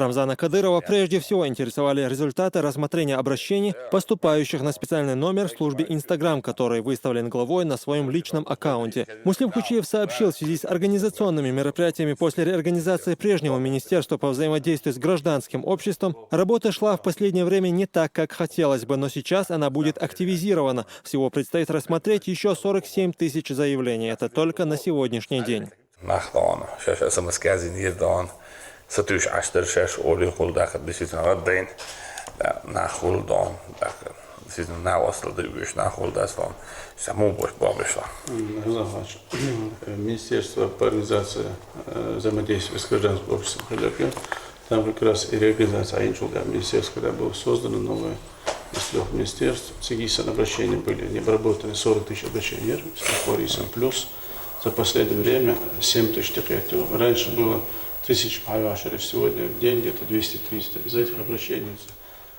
Рамзана Кадырова прежде всего интересовали результаты рассмотрения обращений, поступающих на специальный номер в службе Instagram, который выставлен главой на своем личном аккаунте. Муслим Кучиев сообщил, в связи с организационными мероприятиями после реорганизации прежнего Министерства по взаимодействию с гражданским обществом, работа шла в последнее время не так, как хотелось бы, но сейчас она будет активизирована. Всего предстоит рассмотреть еще 47 тысяч заявлений. Это только на сегодняшний день. ستوش عشتر شش أولي خل داخل دشيتنا ردين ناخل دون داخل دشيتنا ناوصل ديوش ناخل داستون سمو бош бабышла. Министерство по организации взаимодействия с гражданским обществом Хадерка, там как раз и реорганизация Айншулга министерств, когда было создано новое из 3 министерств. Сигисан обращения были не обработаны 40 тысяч обращений, плюс за последнее время 7 тысяч текетов. Раньше было 1000 павашеров, сегодня в день где-то 200-300. Из этих обращений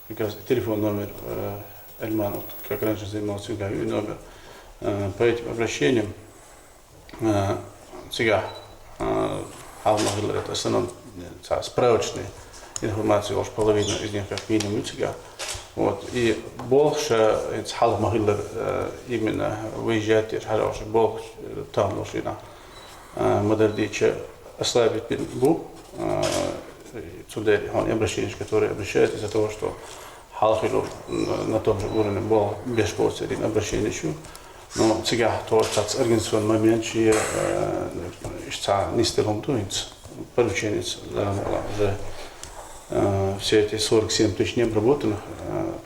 как раз телефон номер Эльман, как раньше занимался и номер. По этим обращениям сега Алмагилар это основном справочные информации, уж половина из них как минимум сега. Вот. И больше Алмагилар именно выезжает, хороший Бог там лошина модердича ослабить бу обращения, которые обращаются из-за того, что Халхилов на том же уровне был беспоследовательный обращение еще. Но сега тот организационный момент, что не стелом туинц, поручение уже все эти 47 тысяч необработанных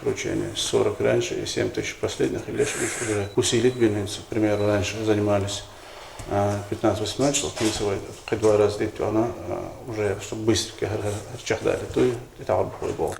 поручений, 40 раньше и 7 тысяч последних, и лишь уже усилить бизнес. К примеру, раньше занимались 15-18 числа, хоть 2 раза она уже, чтобы быстро чахдали, то и там был.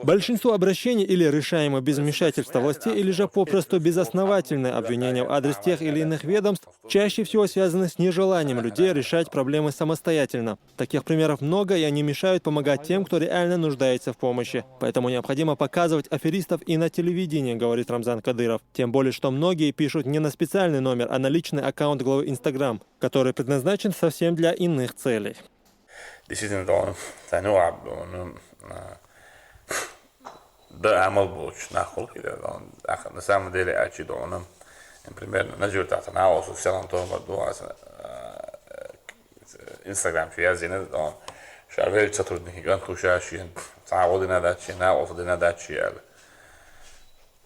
Большинство обращений или решаемо без вмешательства властей, или же попросту безосновательное обвинение в адрес тех или иных ведомств, чаще всего связаны с нежеланием людей решать проблемы самостоятельно. Таких примеров много, и они мешают помогать тем, кто реально нуждается в помощи. Поэтому необходимо показывать аферистов и на телевидении, говорит Рамзан Кадыров. Тем более, что многие пишут не на специальный номер, а на личный аккаунт главы Instagram, который предназначен совсем для иных целей. ده عمل بوش ناخل كده آخر نسام ديلي أشي دونم إن بريمير نجور تحت ناوس وسلام توم بدو إنستغرام شيء زينة دون شعبه تطرد نهي كان خوشاشين تعودنا ده شيء ناوس دنا ده شيء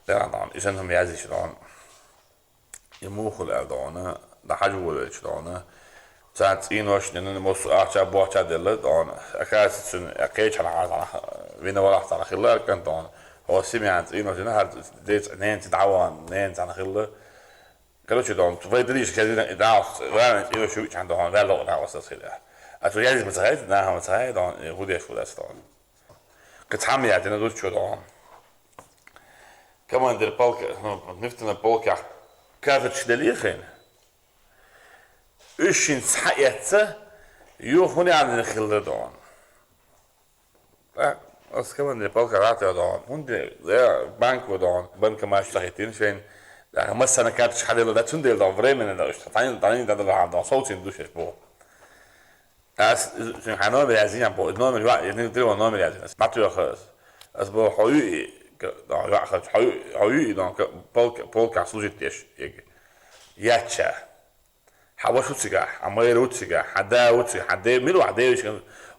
ده دون إذن يازيش دون يموخل دون ده حاجة ولا إيش دون ساعات إنوش لأن مس أحشى بوحشى دل دون أكاد سن أكيد على عاد وين ولا على خلاه كان دون هو سمعت إنوش لأن هاد ديت نين تدعوان نين على خلاه قالوا شو دون تفيدليش كذا دعوة وين إنوش شو كان دون ولا لا وصل خلاه أتوجد مساعد نعم مساعد دون هودي شو داس دون كنت حامي يعني ندوش شو دون كمان در بالك نفتنا بالك كافت شدليخين Üçün sayetse yok huni andın xilli doğan. Az kaman de palka ratı doğan. Hundi bank doğan. Banka maaşı hitin şeyin. Mesela kart şahadelo da tüm değil doğan. Vremen de işte. Tani da da doğan. Sautin düşeş bu. Az çünkü hanım yazın ya bu. Nomel var. Yani diyor nomel yazın. Matıyor khas. Az bu hayu da hayu da palka slujit diş. Yacha. حواش وتسجع عماير وتسجع حدا وتسجع حدا ميلو حدا وش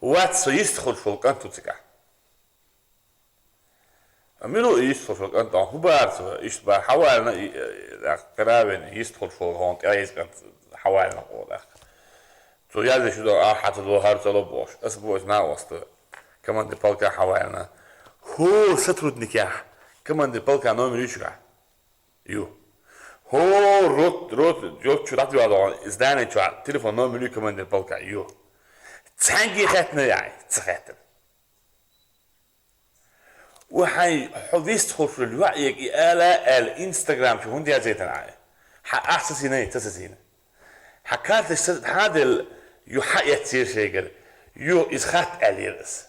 واتس يدخل في القنت وتسجع ميلو يدخل في القنت هو بعرف إيش بقى حوالنا كرابين يدخل في القنت أيز كنت حوالنا قوله تو يالله شو ده حتى لو هارت لو بوش أسبوع ناوست كمان دي بالك حوالنا هو سترد نكاح كمان دي بالك نوم يشجع يو هو روت جوت شو راتي بعض إزداني شو تلفون نوم مليو كمان دي بالك يو تانجي ختنا يعني تختم وحي حديث تدخل في الوعي آلا الانستغرام شو هندي زيتنا عاي أحسسيني تسسيني حكارت هذا يو حق يتصير شيء كده يو إسخات أليرس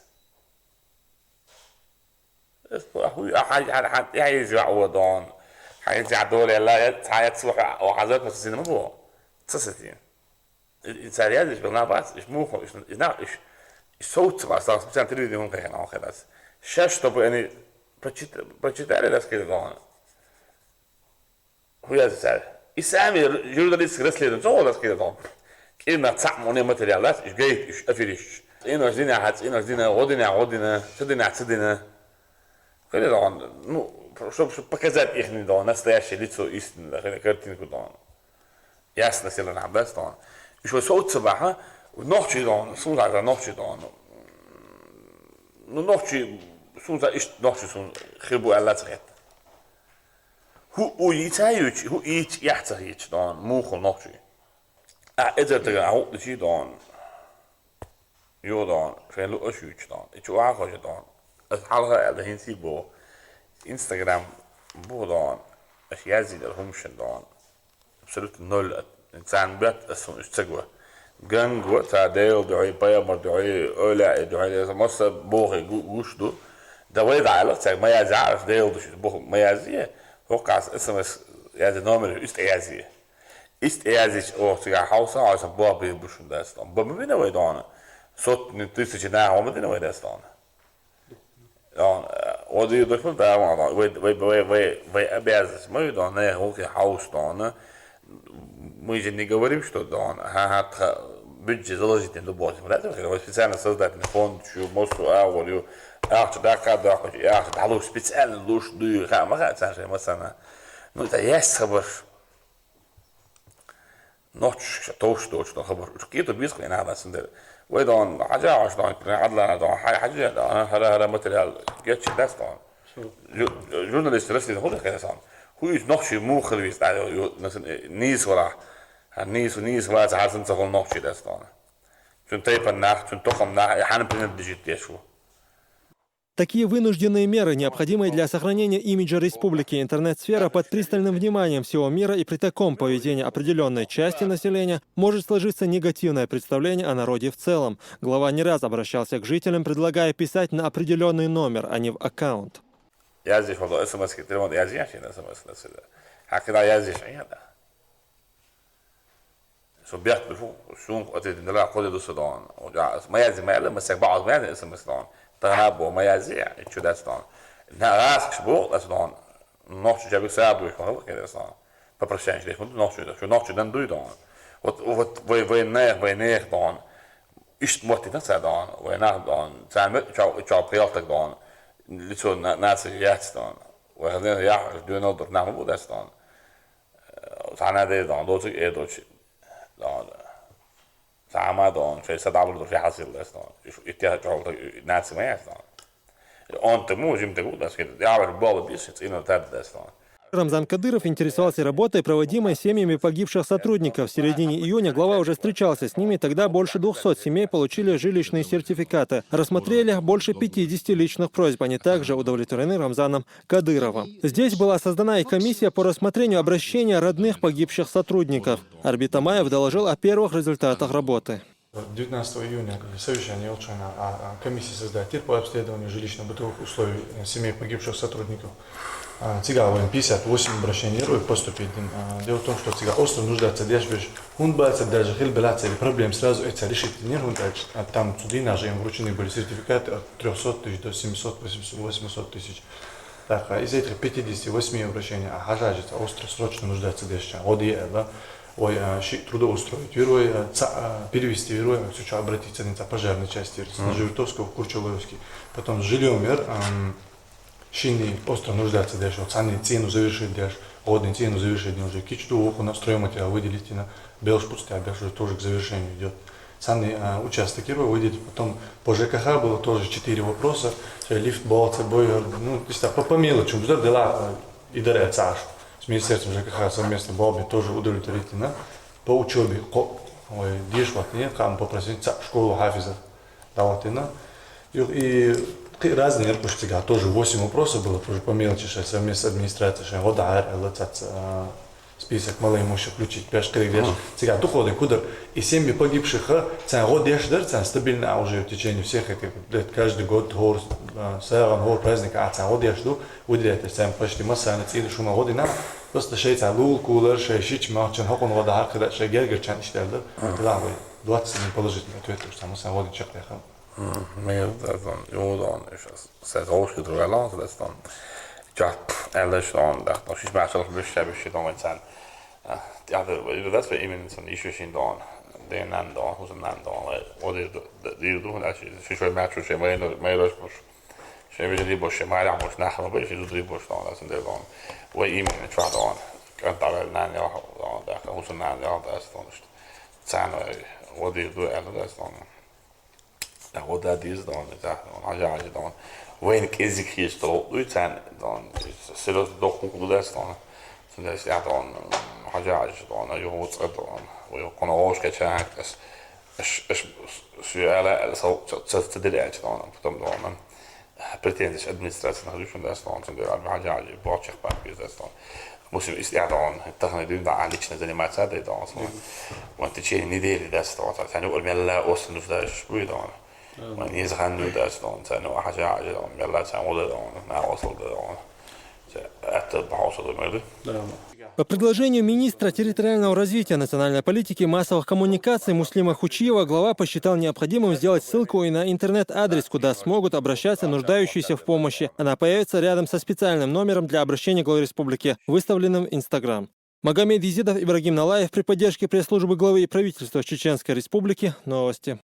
هو حاجة يعيش يعودون حاجة عدولة لا حاجة تصلح وحزات تسسيني ما هو تسسيني الإنسانيات إيش بلنا بعض إيش موخو إيش صوت مثلا مثلا تريد ممكن كان آخر شاش طب يعني прочитали рассказывал хуя зал и сами журналисты расследуют что рассказывал كلمة تعمل материалات إيش جاي إيش أفريش إنه عزينا حت إنه عزينا غدنا سدنا كده طبعا ну чтобы показать их настоящее лицо истинное картинку طبعا ясно сильно набрать طبعا еще صوت صباحا ونحكي طبعا صوت على نحكي طبعا نحكي صوت إيش نحكي صوت خربوا على تغيت هو يتعيش هو يحتاج طبعا مو خل نحكي إذا ترى ده شيء طبعا يو طبعا فين لو أشوف طبعا إيش واقع طبعا الحلقة اللي هنسي بو إنستغرام بو طبعا أشياء زي الهمش طبعا absolut nul insan bet som utsagwa gango ta del doi bayamar doi öyle doi masa boğu guştu da way da tag ma yazarf del boğu ma yaziye hokas sms yani numara ist yaziç o tiga hausa asa boğu bir buşunda stan bu mu ne way da sot ni tüsüçe na olmadı ne way da stan yani o diyor da da ama way abiyaz mı da ne hoki haus da мы же не говорим, что да, он бюджет заложить не добавить. Мы это специально создать фонд, что мосту, говорю, что да, когда хочу, да, специально лучше дую, мы это مثلا, ну это есть хабар. نوتش توش خبر كيتو بيسكو انا هذا سندر ويدون حاجه عشان عدلا دون حاجه هذا ماتريال جيتش داس دون جورناليست رسلي هو كده صار هو noch شي مو خلويس مثلا نيس ولا نيس ولا عايزين تقول noch شي داس دون شون تايبا ناخ شون تخم ناخ احنا بندجيت شو. Такие вынужденные меры, необходимые для сохранения имиджа республики, интернет-сфера под пристальным вниманием всего мира, и при таком поведении определенной части населения может сложиться негативное представление о народе в целом. Глава не раз обращался к жителям, предлагая писать на определенный номер, а не в аккаунт. Yazış oldu, SMS getirmedi, yazıyor şey SMS nasıl? Hakikaten yazıyor şey ya da. صبيت بالفوق شو قلت إن لا قولي دوسدان ما يزي ما يلا مسك بعض ما يزي اسم سدان تنابو ما يزي شو ده سدان ناس شبو سدان نوش جابي سابو يكون كده سدان ببرشانش ليش نوش ده شو نوش ده ندوي دان وين نير دان إيش موتي نسدان وين دان تعمل شو بيالتك دان لسه ناس ياتستان وهذين يعرف دون نقدر نعمل بود استان تعنا ده دان دوتك إيه دوتش دان تعمل دان شيء سدعوا له في حاصل استان اتجاه جوال ناس ما يستان أنت مو جيم تقول بس كده يعرف بالله بيشت إنه تاد استان. Рамзан Кадыров интересовался работой, проводимой семьями погибших сотрудников. В середине июня глава уже встречался с ними, тогда больше 200 семей получили жилищные сертификаты. Рассмотрели больше 50 личных просьб, они также удовлетворены Рамзаном Кадыровым. Здесь была создана и комиссия по рассмотрению обращения родных погибших сотрудников. Арбит Амаев доложил о первых результатах работы. 19 июня совещание Елчана о комиссии создателей по обследованию жилищно-бытовых условий семей погибших сотрудников. Цигал 58 обращений поступит. Дело в том, что цигал остро нуждается дешевле. Он боится даже хилбелаться или проблем сразу это решить. Не он там суды наши им вручены были сертификаты от 300 тысяч до 700, 800 тысяч. Так, из этих 58 обращений хажажится остро срочно нуждается дешевле. ОДЕ, ой, трудоустроить, верой, перевести, верой, все обратиться на пожарной части, на Живертовского, в Курчеловский. Потом жильем мер. Шини остро нуждается даже цены цену завершить даже годный цену завершить уже кичту уху на стройматериал выделить на белшпуцте даже тоже к завершению идет. Цены участок выделить потом по ЖКХ было тоже 4 вопроса лифт болт бойлер ну по мелочам уже дела и дарят цаш с министерством ЖКХ совместно было тоже удовлетворительно по учебе ой дешево нет там попросить школу хафизов даватина и разные почти тоже 8 вопросов было тоже по мелочи совместно с администрацией вода список малоимущих включить пешкой сега доходы куда и семьи погибших год дешдер стабильно уже в течение всех этих лет каждый год гор саган гор праздник год дешду выделяет сам почти масса на цели шума година просто шей лул кулер шей шич мачен хокон вода когда шей гергерчан иштелдер да 20 положительный ответ что сам годин чекляха Még jó van, és ez óskudról elán, ez van. Csak ellens van, de most is más alapból sebesség van, hogy ja, dat we iemand van issues in dan, de nem dan, hoe ze nem dan, wat is die doen dat je zo met zo zijn, maar dat is ze hebben die bosje, maar ja, moest naar gaan, beetje die bos dan, dat is een deel dan. Wat iemand het wat dan, kan daar wel naar ja, daar hoe ze naar ja, dat is dan, zijn wat die doen, en dat is dan. Ja, wat dat is dan, als je dan, weinig is ik hier stel, doet zijn dan, zit het toch goed dat is dan. Dus ja, dan had je dan, je hoort het dan, je kan overschrijven, is je alle zo te dit dan, dan pretenders administratie naar Rusland dat is dan, zo dat had je bordje papier dat is dan. Moest je ja dan, toch doen dat aan iets niet maar dat dan zo. Want het je niet deel dat staat, dat zijn ook wel oosten of dat is goed dan. Maar niet gaan nu dat dan, zijn nou had je dan, wel zijn we dan, nou was het dan. Это бахался думаю, да? По предложению министра территориального развития, национальной политики и массовых коммуникаций Муслима Хучиева глава посчитал необходимым сделать ссылку и на интернет-адрес, куда смогут обращаться нуждающиеся в помощи. Она появится рядом со специальным номером для обращения главы республики, выставленным в Инстаграм. Магомед Езидов, Ибрагим Налаев при поддержке пресс-службы главы и правительства Чеченской Республики. Новости.